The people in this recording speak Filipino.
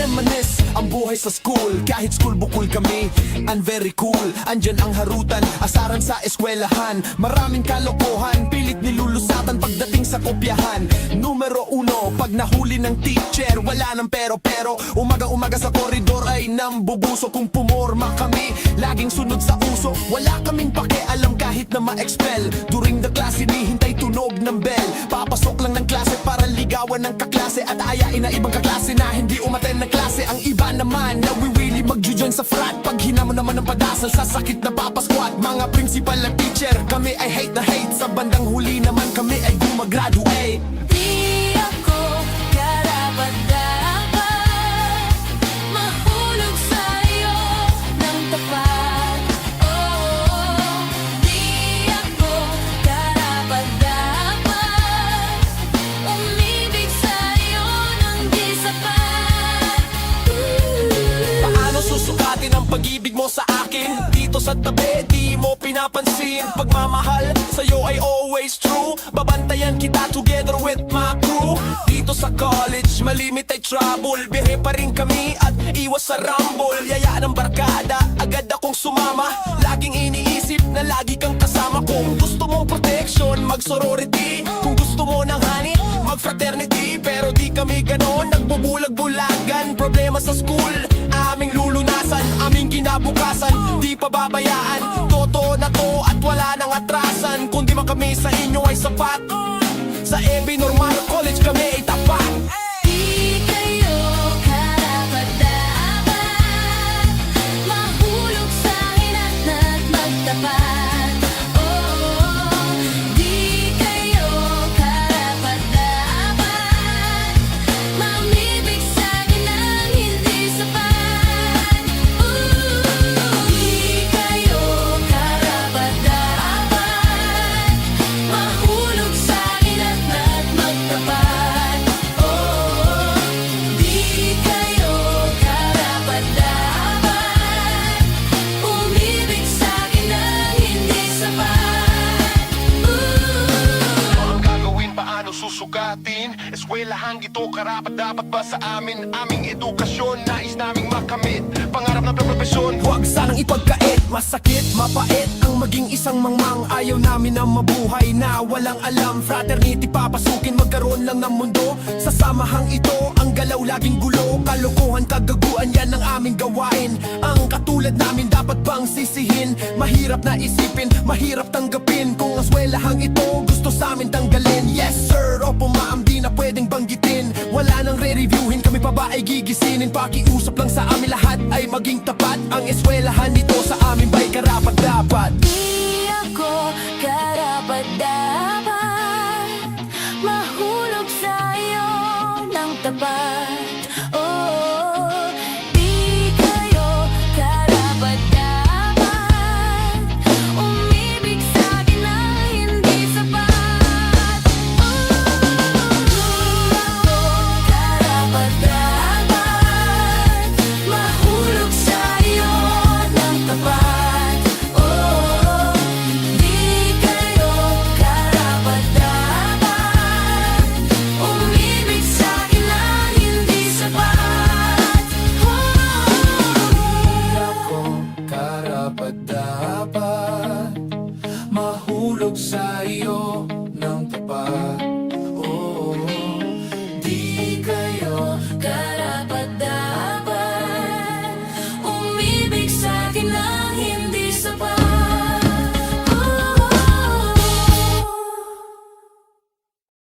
reminisce ang buhay sa school. Kahit school bukol kami, and very cool. Andyan ang harutan, asaran sa eskwelahan. Maraming kalokohan, pilit nilulusatan pagdating sa kopyahan. Numero uno, pag nahuli ng teacher, wala nang pero. Umaga-umaga sa koridor ay nambubuso. Kung pumorma kami, laging sunod sa uso. Wala kaming pakialam kahit na ma-expel. During the class, hinihintay tunog ng bell. Papasok lang ng klase para ligawan ng kaklase at ayain na ibang kaklase na hindi umaten ng klase. Ang iba naman, nawiwili mag-join sa frat. Pag hinamo naman ng padasal, sa sakit na papasquat. Mga principal at teacher, kami ay hate na hate. Sa bandang huli naman kami ay gumagraduate. Di ako karapat-dapat mahulog sa'yo ng tapat. Oh, di ako karapat-dapat umibig sa'yo ng di sapat. Paano susukatin ang pag-ibig mo sa akin? Dito sa tabi, di mo pinapansin. Pagmamahal sa'yo ay always true. Babantayan kita together with my crew. Dito sa college, malimit ay trouble. Bihe pa rin kami at iwas sa rumble. Yaya ng barkada, agad akong sumama. Laging iniisip na lagi kang kasama. Kung gusto mong protection, mag-sorority. Kung gusto mo ng honey, mag-fraternity. Pero di kami ganon, nagbubulag-bulagan. Problema sa school, aming lulunasan. Aming kinabukasan, di pa babayaan. Totoo na to at wala nang atrasan. Kung di man kami sa inyo ay sapat. Sa EB Normal College kami ay tapat. Di kayo karapat-dapat mahulog sa'kin at magtapat. Oh, di kayo karapat-dapat mamibig sa'kin ng hindi sapat. Di kayo karapat-dapat mahulog sa'kin at magtapat. Oh, di kayo karapat-dapat umibig sa'kin ng hindi sapat. Ang gagawin, paano susugatin? Eskwelahan ito, karapat dapat ba sa amin? Aming edukasyon, nais naming makamit. Pangarap ng profesyon. Huwag sanang ipagkait, masakit, mapait ang maging isang mangmang. Ayaw namin na mabuhay na walang alam. Fraternity papasukin, magkaroon lang ng mundo. Sa samahang ito, ang galaw laging gulo. Kalokohan, kagaguan, yan ang aming gawain. Ang katulad namin dapat bang sisihin? Mahirap na isipin, mahirap tanggapin. Kung ang eskwelahang ito gusto sa amin tanggalin. Yes sir, opo ma'am, di na pwedeng banggitin. Wala nang re-reviewin, kami pa ba ay gigisinin? Pakiusap lang sa amin lahat ay maging tapat. Ang eskwelahan nito sa amin ba'y karapat-dapat? Di ako karapat-dapat mahulog sa'yo ng tapat. Oh, di kayo karapat-dapat umibig sa'kin ng hindi sapat. Oh, di ako karapat-dapat mahulog sa'yo ng tapat. Oh, di kayo karapat-dapat umibig sa'kin ng hindi sapat. Di ako karapat-dapat mahulog sa iyo